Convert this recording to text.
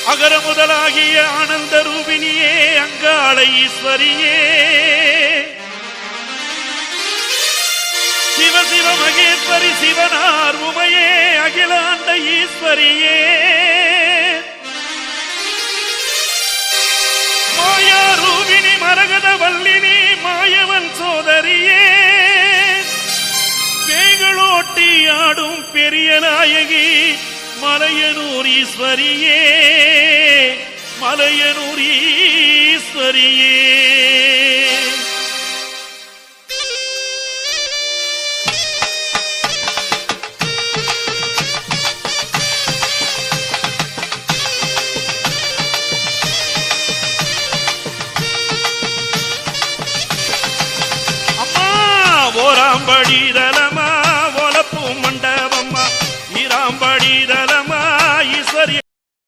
அகர முதலாகிய ஆனந்த ரூபினியே அங்காள ஈஸ்வரியே சிவ சிவ மகேஸ்வரி சிவனார் உமையே அகிலாண்ட ஈஸ்வரியே மாயா ரூபினி மரகத வல்லினி மாயவன் சோதரியே பேய்களோட்டி ஆடும் பெரிய நாயகி மலையனூர் ஈஸ்வரியே மலையனூர் ஈஸ்வரியே அம்மா ஓராம்படி